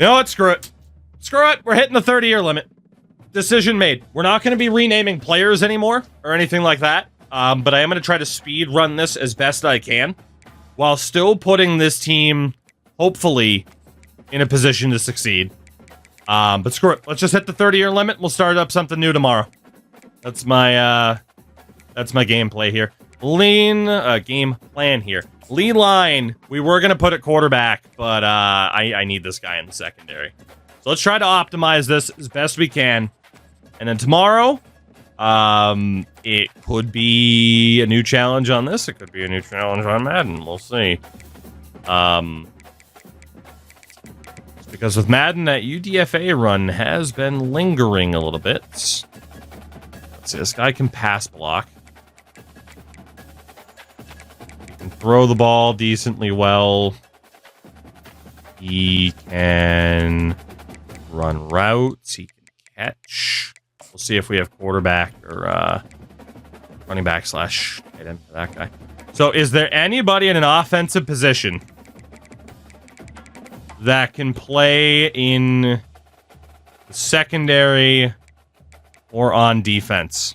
You know what? Screw it. Screw it. We're hitting the 30-year limit. Decision made. We're not going to be renaming players anymore or anything like that. But I am going to try to speed run this as best I can while still putting this team, hopefully, in a position to succeed. But screw it. Let's just hit the 30-year limit. We'll start up something new tomorrow. That's my gameplay here. Game plan here. Lee line. We were going to put it quarterback, but I need this guy in the secondary. So let's try to optimize this as best we can. And then tomorrow, it could be a new challenge on this. It could be a new challenge on Madden. We'll see. Because with Madden, that UDFA run has been lingering a little bit. Let's see, this guy can pass block. He can throw the ball decently well. He can run routes. He can catch. We'll see if we have quarterback or running back / tight end for that guy. So is there anybody in an offensive position that can play in the secondary or on defense?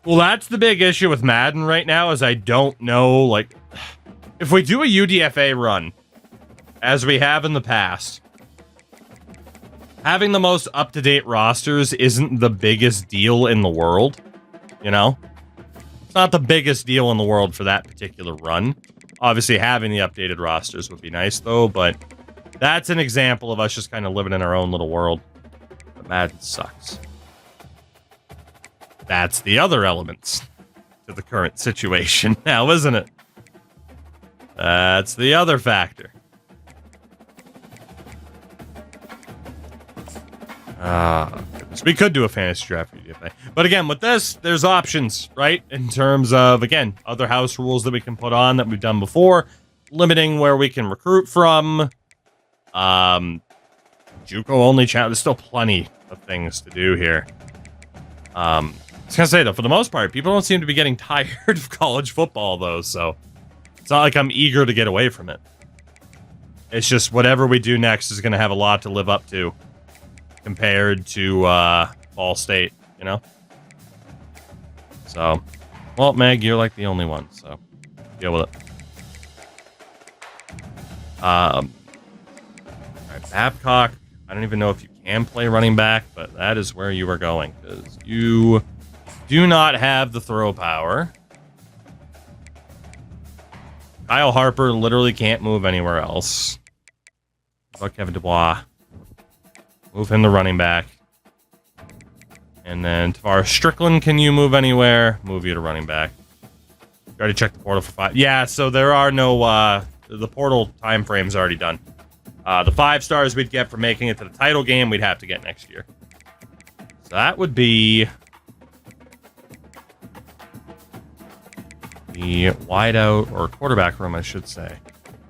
Well, that's the big issue with Madden right now is I don't know, like, if we do a UDFA run, as we have in the past, having the most up-to-date rosters isn't the biggest deal in the world, you know? It's not the biggest deal in the world for that particular run. Obviously, having the updated rosters would be nice, though, but that's an example of us just kind of living in our own little world. But Madden sucks. That's the other elements to the current situation now, isn't it? That's the other factor. Goodness. We could do a fantasy draft for UDFA. But again, with this, there's options, right? In terms of, again, other house rules that we can put on that we've done before, limiting where we can recruit from. JUCO only challenge. There's still plenty of things to do here. I was gonna say, though, for the most part, people don't seem to be getting tired of college football, though, so it's not like I'm eager to get away from it. It's just whatever we do next is going to have a lot to live up to compared to Ball State, you know? So, well, Meg, you're like the only one, so deal with it. All right, Babcock, I don't even know if you can play running back, but that is where you are going, because you do not have the throw power. Kyle Harper literally can't move anywhere else. What about Kevin Dubois? Move him to running back. And then Tavares Strickland, can you move anywhere? Move you to running back. You already checked the portal for 5. Yeah, so there are no... the portal time frame's already done. The 5 stars we'd get for making it to the title game, we'd have to get next year. So that would be... the wideout, or quarterback room, I should say.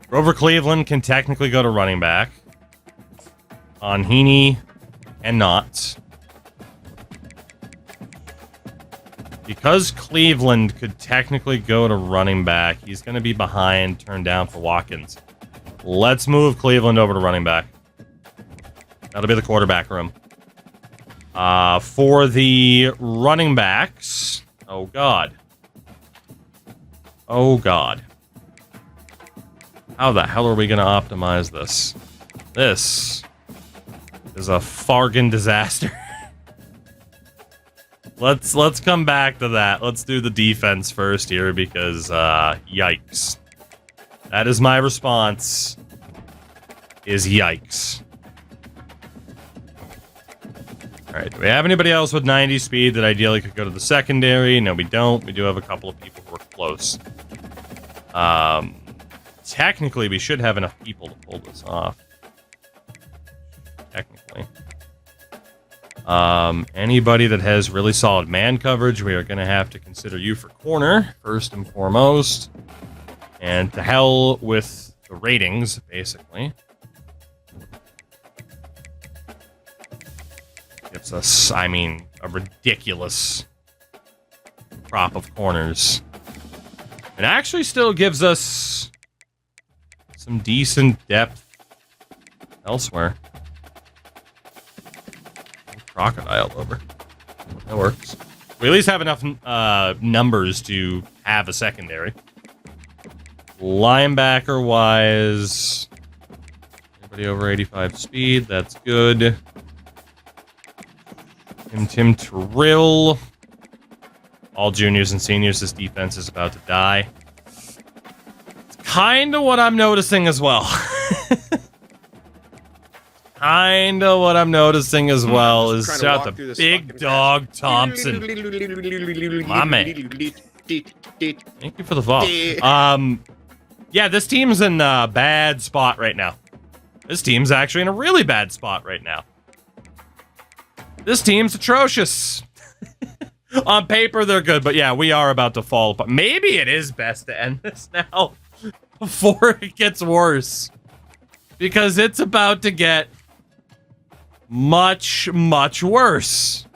Grover Cleveland can technically go to running back. On Heaney and Knotts. Because Cleveland could technically go to running back, he's going to be behind, turned down for Watkins. Let's move Cleveland over to running back. That'll be the quarterback room. For the running backs... oh, God. Oh, God. How the hell are we going to optimize this? This is a fargan disaster. Let's come back to that. Let's do the defense first here because, yikes. That is my response, is yikes. Alright, do we have anybody else with 90 speed that ideally could go to the secondary? No, we don't. We do have a couple of people who are close. Technically, we should have enough people to pull this off. Technically. Anybody that has really solid man coverage, we are going to have to consider you for corner, first and foremost. And to hell with the ratings, basically. Gives us, I mean, a ridiculous crop of corners. It actually still gives us some decent depth elsewhere. Crocodile over. That works. We at least have enough numbers to have a secondary. Linebacker-wise, anybody over 85 speed, that's good. Tim Terrell. All juniors and seniors, this defense is about to die. It's kind of what I'm noticing as well. Kind of what I'm noticing as well is shout out to Big Dog Thompson. My man. Thank you for the follow. Yeah, this team's in a bad spot right now. This team's actually in a really bad spot right now. This team's atrocious. On paper, they're good, but yeah, we are about to fall apart. Maybe it is best to end this now before it gets worse. Because it's about to get much, much worse.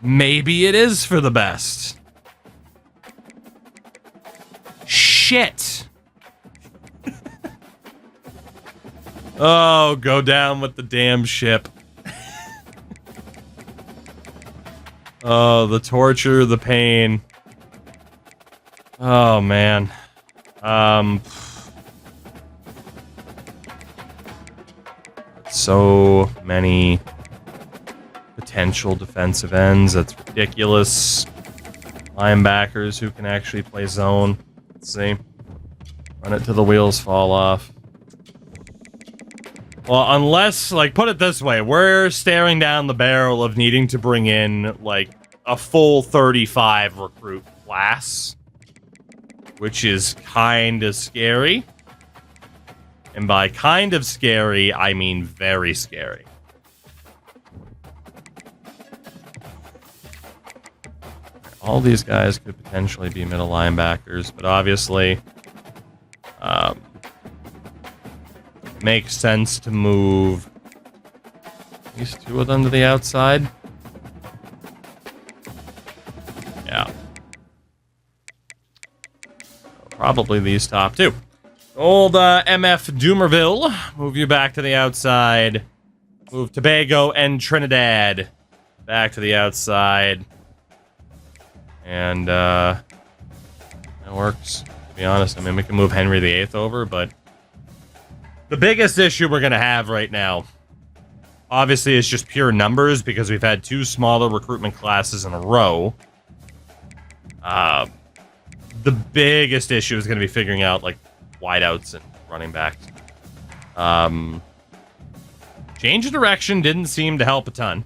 Maybe it is for the best. Shit. Oh, go down with the damn ship. Oh, the torture, the pain. Oh, man. So many potential defensive ends. That's ridiculous. Linebackers who can actually play zone. Let's see. Run it till the wheels fall off. Well, unless, like, put it this way. We're staring down the barrel of needing to bring in, like, a full 35 recruit class. Which is kind of scary. And by kind of scary, I mean very scary. All these guys could potentially be middle linebackers, but obviously, it makes sense to move at least two of them to the outside. Yeah. Probably these top two. Old MF Doomerville, move you back to the outside. Move Tobago and Trinidad back to the outside. And, that works, to be honest. I mean, we can move Henry VIII over, but the biggest issue we're going to have right now, obviously, is just pure numbers, because we've had two smaller recruitment classes in a row. The biggest issue is going to be figuring out, like, wideouts and running backs. Change of direction didn't seem to help a ton,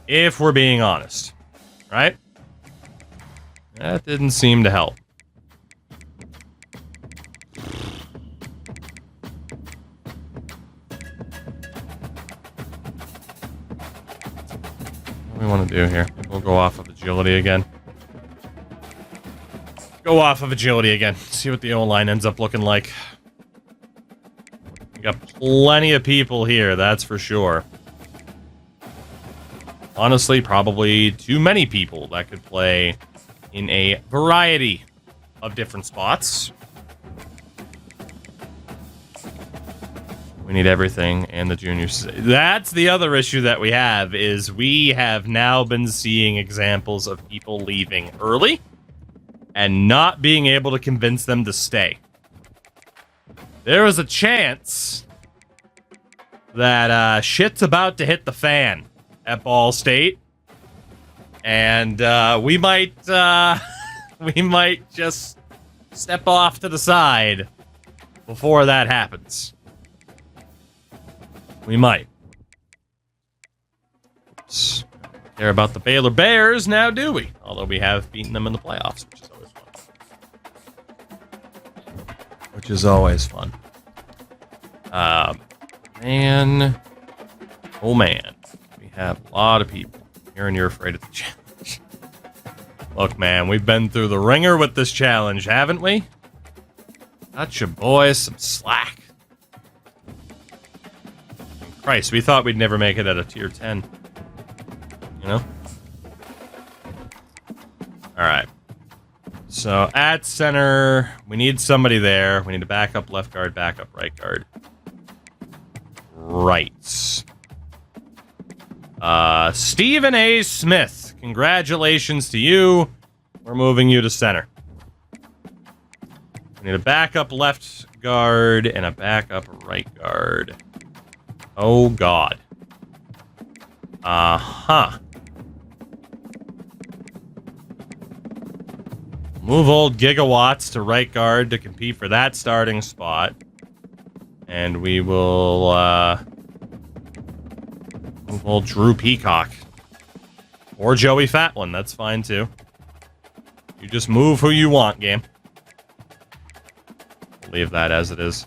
if we're being honest, right? That didn't seem to help. What do we want to do here? We'll go off of agility again. Go off of agility again. See what the O-line ends up looking like. We got plenty of people here, that's for sure. Honestly, probably too many people that could play in a variety of different spots. We need everything, and the juniors. That's the other issue that we have, is we have now been seeing examples of people leaving early and not being able to convince them to stay. There is a chance that shit's about to hit the fan at Ball State, and we might just step off to the side before that happens. We might. Oops. Care about the Baylor Bears now, do we? Although we have beaten them in the playoffs, which is always fun. Which is always fun. Man. Oh, man. We have a lot of people here, and you're afraid of the challenge. Look, man, we've been through the ringer with this challenge, haven't we? Got your boys some slack. Christ, we thought we'd never make it at a tier 10. You know? Alright. So, at center, we need somebody there. We need a backup left guard, backup right guard. Right. Stephen A. Smith. Congratulations to you. We're moving you to center. We need a backup left guard and a backup right guard. Oh, God. Uh-huh. Move old Gigawatts to right guard to compete for that starting spot. And we will, move old Drew Peacock. Or Joey Fatwin, that's fine too. You just move who you want, game. Leave that as it is.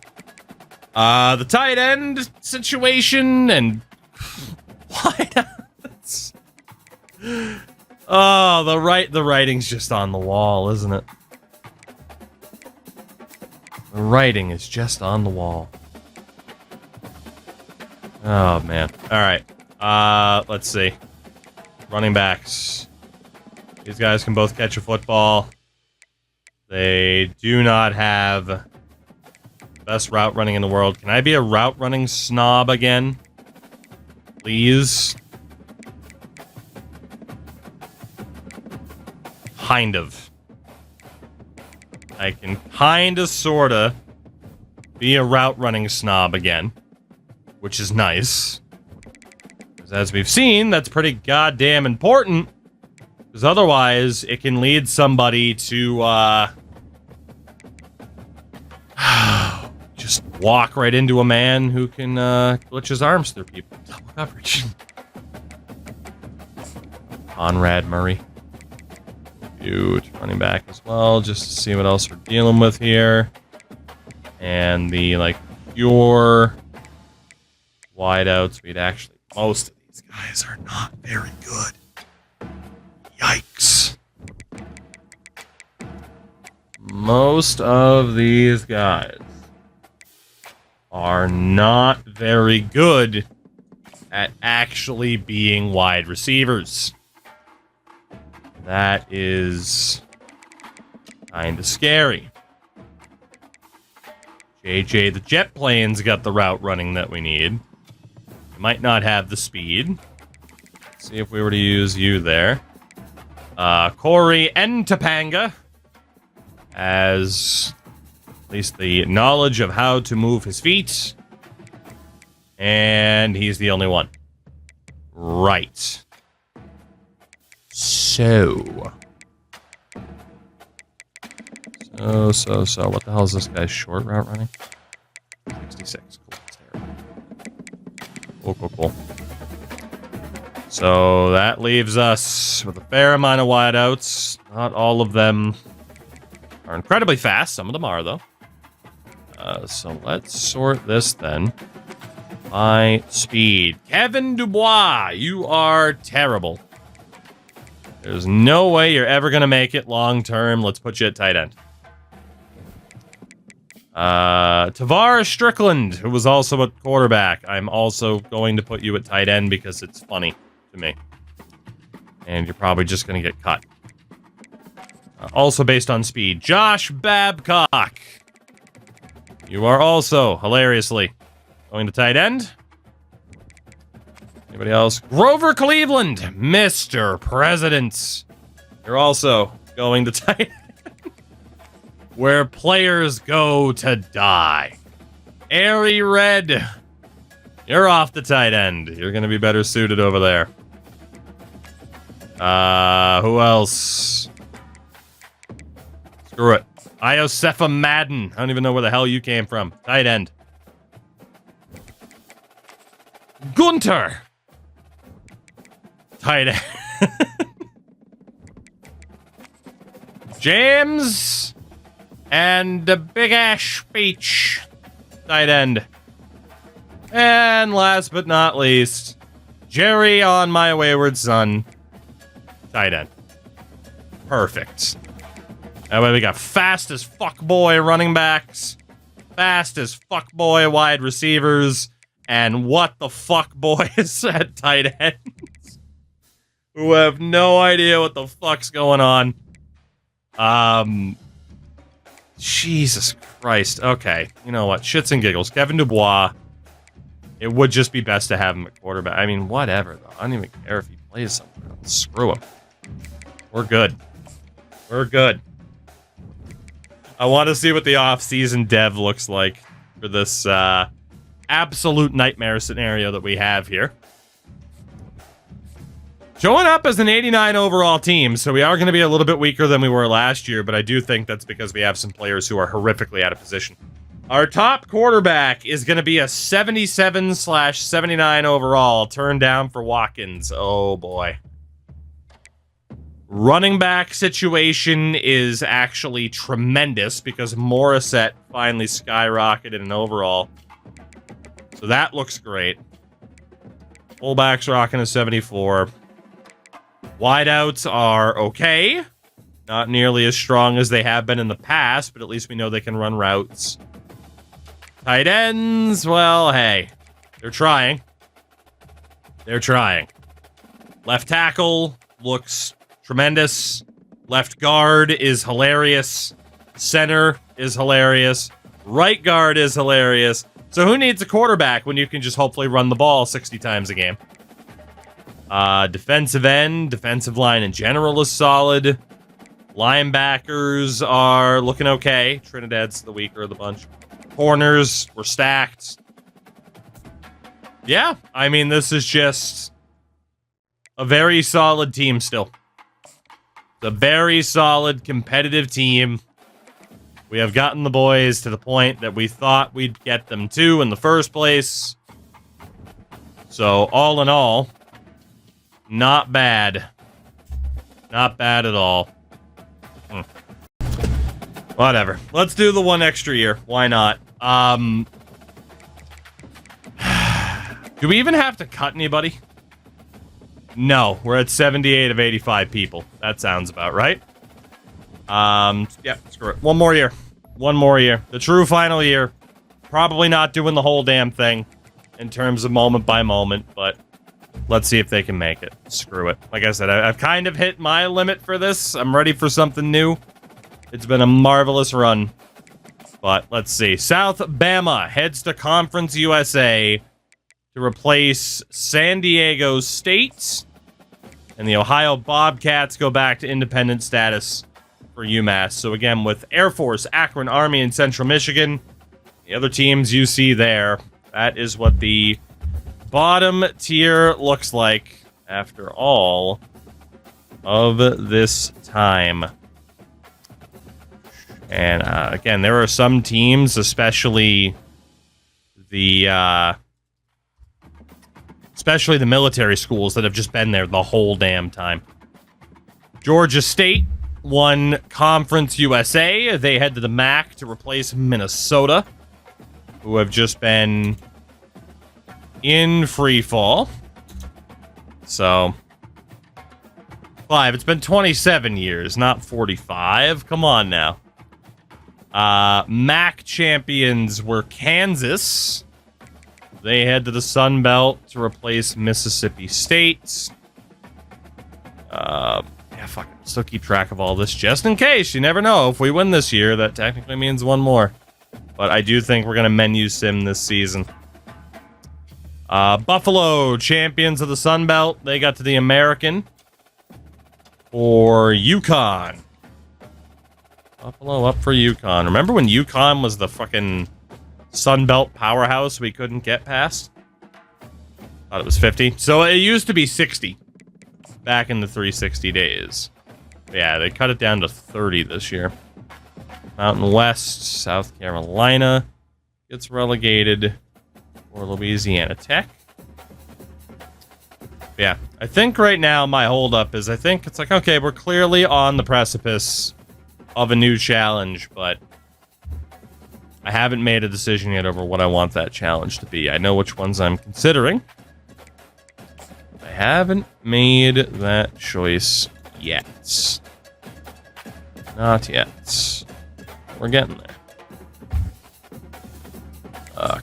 The tight end situation and wideouts. Oh, the writing's just on the wall, isn't it? The writing is just on the wall. Oh man. Alright. Let's see. Running backs. These guys can both catch a football. They do not have the best route running in the world. Can I be a route running snob again? Please? Kind of. I can kinda sorta be a route running snob again. Which is nice. Because as we've seen, that's pretty goddamn important. Because otherwise, it can lead somebody to, just walk right into a man who can, glitch his arms through people. Double coverage. Conrad Murray. Huge running back as well, just to see what else we're dealing with here. And the, like, pure wideouts, we'd actually... Most of these guys are not very good. Yikes. Most of these guys are not very good at actually being wide receivers. That is kind of scary. JJ the jet plane's got the route running that we need. You might not have the speed. Let's see if we were to use you there. Corey Ntapanga has at least the knowledge of how to move his feet. And he's the only one. Right. So. What the hell is this guy's short route running? 66. Cool. So that leaves us with a fair amount of wideouts. Not all of them are incredibly fast. Some of them are, though. So let's sort this then by speed. Kevin Dubois, you are terrible. There's no way you're ever going to make it long term. Let's put you at tight end. Tavares Strickland, who was also a quarterback. I'm also going to put you at tight end because it's funny to me. And you're probably just going to get cut. Also based on speed. Josh Babcock. You are also, hilariously, going to tight end. Anybody else? Grover Cleveland, Mr. President. You're also going to tight end. Where players go to die. Airy Red. You're off the tight end. You're going to be better suited over there. Who else? Screw it. Iosefa Madden. I don't even know where the hell you came from. Tight end. Gunter. Tight end. James. And the big ass speech. Tight end. And last but not least, Jerry on my wayward son. Tight end. Perfect. That way we got fast as fuck boy running backs, fast as fuck boy wide receivers, and what the fuck boys at tight ends who have no idea what the fuck's going on. Jesus Christ. Okay, you know what? Shits and giggles. Kevin Dubois. It would just be best to have him at quarterback. I mean, whatever, though. I don't even care if he plays somewhere else. Screw him. We're good. We're good. I want to see what the off-season dev looks like for this absolute nightmare scenario that we have here. Showing up as an 89 overall team, so we are going to be a little bit weaker than we were last year, but I do think that's because we have some players who are horrifically out of position. Our top quarterback is going to be a 77/79 overall, turned down for Watkins. Oh, boy. Running back situation is actually tremendous because Morissette finally skyrocketed in overall. So that looks great. Fullbacks rocking a 74. Wideouts are okay. Not nearly as strong as they have been in the past, but at least we know they can run routes. Tight ends, well, hey. They're trying. They're trying. Left tackle looks tremendous. Left guard is hilarious. Center is hilarious. Right guard is hilarious. So who needs a quarterback when you can just hopefully run the ball 60 times a game? Defensive end, defensive line in general is solid. Linebackers are looking okay. Trinidad's the weaker of the bunch. Corners were stacked. Yeah, I mean, this is just a very solid team still. It's a very solid, competitive team. We have gotten the boys to the point that we thought we'd get them to in the first place. So, all in all, not bad. Not bad at all. Whatever. Let's do the one extra year. Why not? Do we even have to cut anybody? No, we're at 78 of 85 people. That sounds about right. Yeah, screw it. One more year. One more year. The true final year. Probably not doing the whole damn thing in terms of moment by moment, but let's see if they can make it. Screw it. Like I said, I've kind of hit my limit for this. I'm ready for something new. It's been a marvelous run. But let's see. South Bama heads to Conference USA to replace San Diego State. And the Ohio Bobcats go back to independent status for UMass. So again, with Air Force, Akron, Army, and Central Michigan, the other teams you see there, that is what the bottom tier looks like after all of this time. And again, there are some teams, especially the military schools, that have just been there the whole damn time. Georgia State won Conference USA. They head to the MAC to replace Minnesota, who have just been in free fall. So, Clive, it's been 27 years, not 45. Come on now. MAC champions were Kansas. They head to the Sun Belt to replace Mississippi State. Yeah, fuck it. Still keep track of all this just in case. You never know. If we win this year, that technically means one more. But I do think we're going to menu sim this season. Buffalo, champions of the Sun Belt. They got to the American for UConn. Buffalo up for UConn. Remember when UConn was the fucking Sun Belt powerhouse we couldn't get past? Thought it was 50. So it used to be 60 back in the 360 days. Yeah, they cut it down to 30 this year. Mountain West, South Carolina gets relegated for Louisiana Tech. Yeah, I think right now my holdup is I think it's like, okay, we're clearly on the precipice of a new challenge, but I haven't made a decision yet over what I want that challenge to be. I know which ones I'm considering. I haven't made that choice yet. Not yet. We're getting there.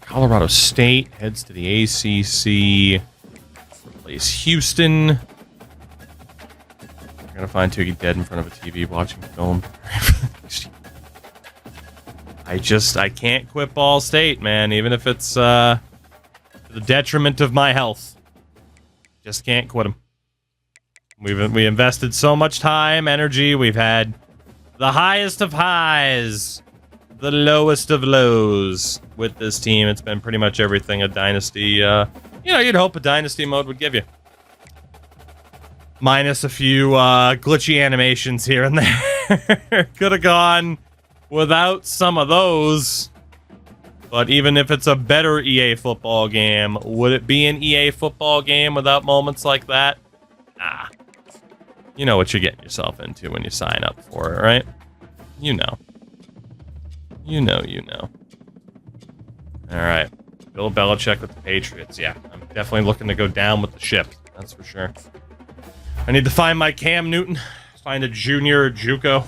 Colorado State heads to the ACC. Replace Houston. We're gonna find Toogie dead in front of a TV watching film. I can't quit Ball State, man. Even if it's to the detriment of my health. Just can't quit him. We invested so much time, energy. We've had the highest of highs, the lowest of lows with this team. It's been pretty much everything a Dynasty, you'd hope a Dynasty mode would give you. Minus a few glitchy animations here and there. Could have gone without some of those. But even if it's a better EA football game, would it be an EA football game without moments like that? Nah. You know what you're getting yourself into when you sign up for it, right? You know. You know. Alright. Bill Belichick with the Patriots. Yeah, I'm definitely looking to go down with the ship. That's for sure. I need to find my Cam Newton. Find a junior JUCO.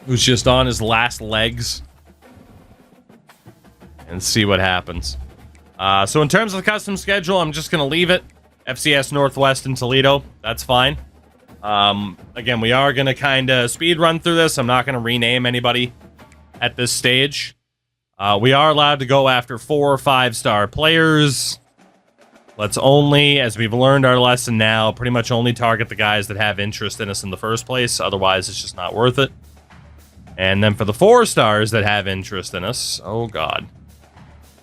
Who's just on his last legs. And see what happens. So in terms of the custom schedule, I'm just going to leave it. FCS Northwest in Toledo. That's fine. Again, we are going to kind of speed run through this. I'm not going to rename anybody at this stage. We are allowed to go after 4 or 5-star players. Let's only, as we've learned our lesson now, pretty much only target the guys that have interest in us in the first place. Otherwise, it's just not worth it. And then for the 4 stars that have interest in us, oh god.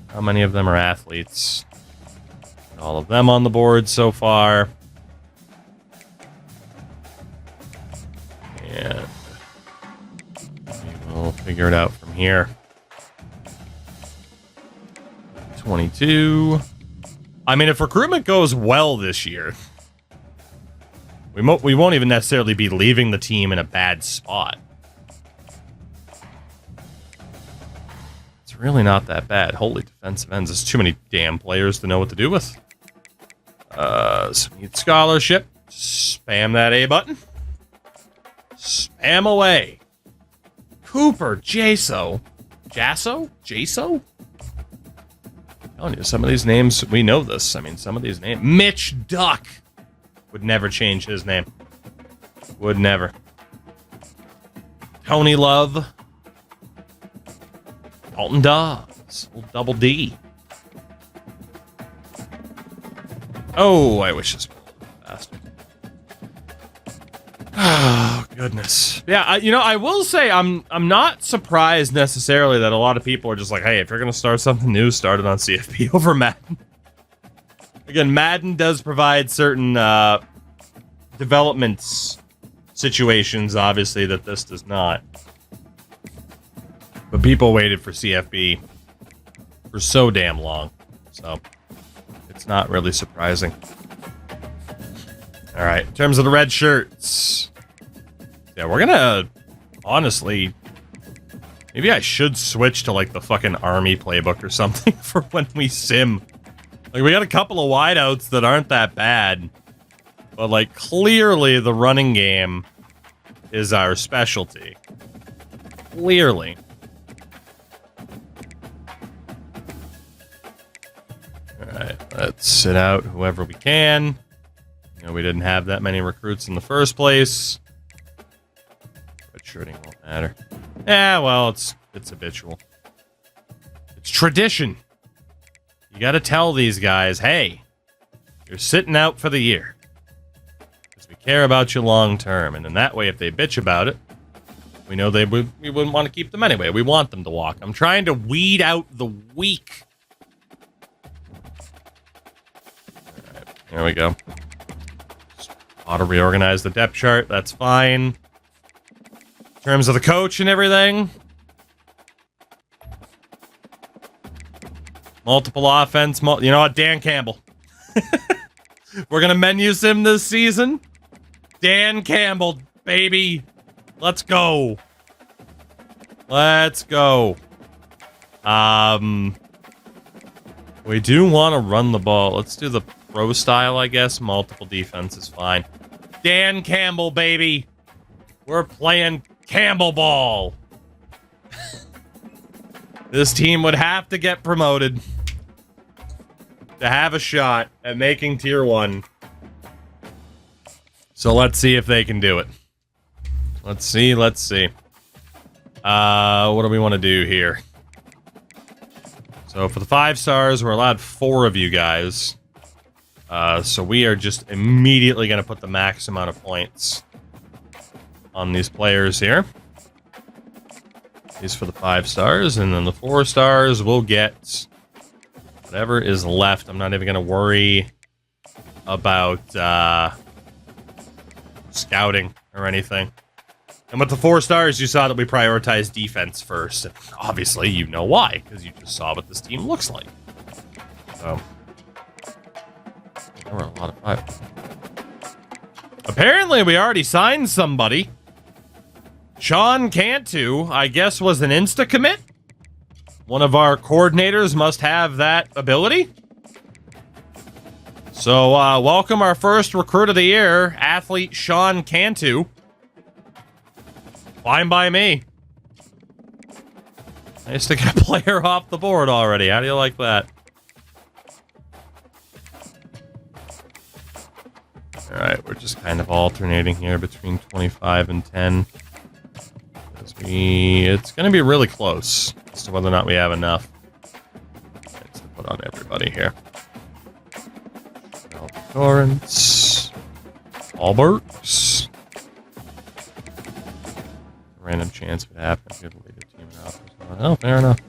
How many of them are athletes? All of them on the board so far. And we'll figure it out from here. 22. I mean, if recruitment goes well this year, we won't even necessarily be leaving the team in a bad spot. It's really not that bad. Holy defensive ends. There's too many damn players to know what to do with. So we need scholarship. Spam that A button. Spam away. Cooper, Jaso. Jaso? Oh, some of these names, we know this. I mean, some of these names. Mitch Duck. Would never change his name. Would never. Tony Love. Dalton Dobbs. Old Double D. Oh, I wish this was a little faster. Oh, goodness. Yeah, I will say I'm not surprised necessarily that a lot of people are just like, hey, if you're going to start something new, start it on CFB over Madden. Again, Madden does provide certain development situations, obviously, that this does not. But people waited for CFB for so damn long. So, it's not really surprising. Alright, in terms of the red shirts. Yeah, we're gonna, honestly, maybe I should switch to, like, the fucking Army playbook or something for when we sim. Like, we got a couple of wideouts that aren't that bad. But, like, clearly the running game is our specialty. Clearly. Alright, let's sit out whoever we can. You know, we didn't have that many recruits in the first place. But shirting won't matter. Yeah, well, it's habitual. It's tradition. You gotta tell these guys, hey, you're sitting out for the year. Because we care about you long term. And in that way, if they bitch about it, we know we wouldn't want to keep them anyway. We want them to walk. I'm trying to weed out the weak. Alright, there we go. Just auto reorganize the depth chart. That's fine. In terms of the coach and everything. Multiple offense. You know what? Dan Campbell. We're going to menu sim this season. Dan Campbell, baby. Let's go. Let's go. We do want to run the ball. Let's do the pro style, I guess. Multiple defense is fine. Dan Campbell, baby. We're playing Campbell ball. This team would have to get promoted to have a shot at making tier 1. So let's see if they can do it. Let's see. What do we want to do here? So for the 5 stars, we're allowed 4 of you guys. So we are just immediately going to put the max amount of points on these players here. These for the 5 stars, and then the 4 stars will get whatever is left. I'm not even going to worry about scouting or anything. And with the 4 stars, you saw that we prioritized defense first. And obviously, you know why, because you just saw what this team looks like. So, there were a lot of 5. Apparently, we already signed somebody. Sean Cantu, I guess, was an insta-commit. One of our coordinators must have that ability. So, welcome our first recruit of the year, athlete Sean Cantu. Fine by me. Nice to get a player off the board already. How do you like that? Alright, we're just kind of alternating here between 25 and 10. It's going to be really close as to whether or not we have enough. Let's put on everybody here. Torrance. Alberts. Random chance would happen if you lead a team out. Oh, fair enough.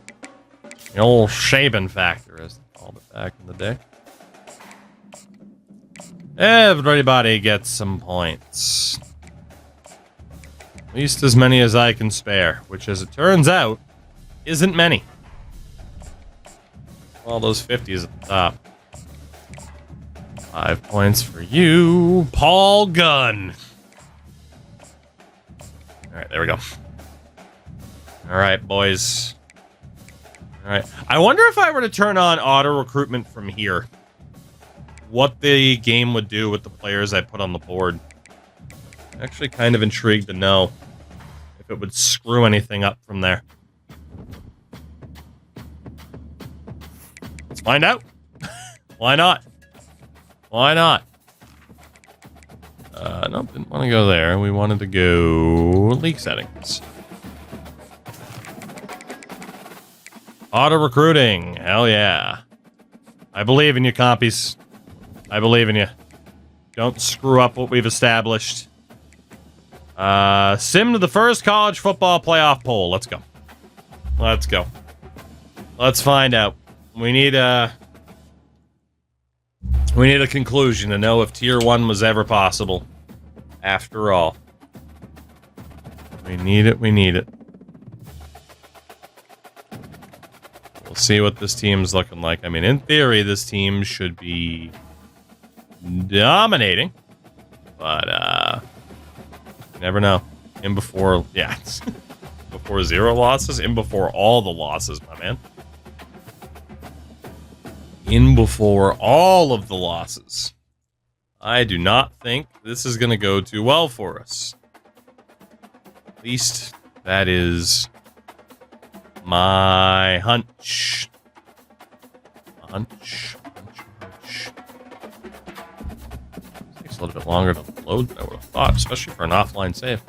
The old Shaban factor, as they called it back in the day. Everybody gets some points. At least as many as I can spare, which, as it turns out, isn't many. All those 50s at the top. 5 points for you, Paul Gunn. Alright, there we go. Alright, boys. Alright. I wonder if I were to turn on auto recruitment from here, what the game would do with the players I put on the board. Actually kind of intrigued to know if it would screw anything up from there. Let's find out. Why not? Why not? Nope, didn't want to go there. We wanted to go league settings. Auto recruiting. Hell yeah. I believe in you, compies. I believe in you. Don't screw up what we've established. Sim to the first college football playoff poll. Let's go. Let's go. Let's find out. We need a conclusion to know if Tier 1 was ever possible. After all. We need it, we need it. We'll see what this team's looking like. I mean, in theory, this team should be dominating. But, you never know. In before, yeah. Before 0 losses, in before all the losses, my man. In before all of the losses. I do not think this is going to go too well for us. At least that is my hunch. Hunch. Takes a little bit longer to load than I would have thought, especially for an offline save.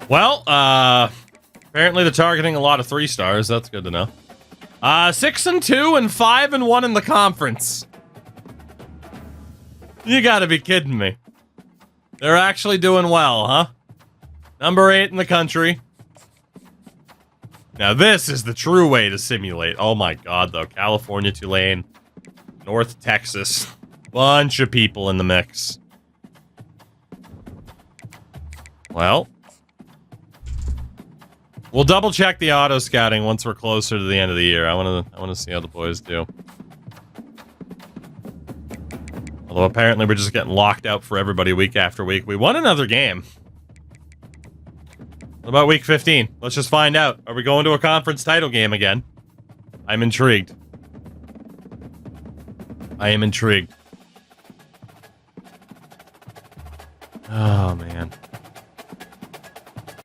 Well, apparently they're targeting a lot of 3 stars. That's good to know. 6-2 and 5-1 in the conference. You gotta be kidding me. They're actually doing well, huh? Number 8 in the country. Now this is the true way to simulate. Oh my god, though. California, Tulane, North Texas. Bunch of people in the mix. Well, we'll double check the auto scouting once we're closer to the end of the year. I want to see how the boys do. Although apparently we're just getting locked out for everybody week after week. We won another game. What about week 15? Let's just find out. Are we going to a conference title game again? I'm intrigued. I am intrigued. Oh, man.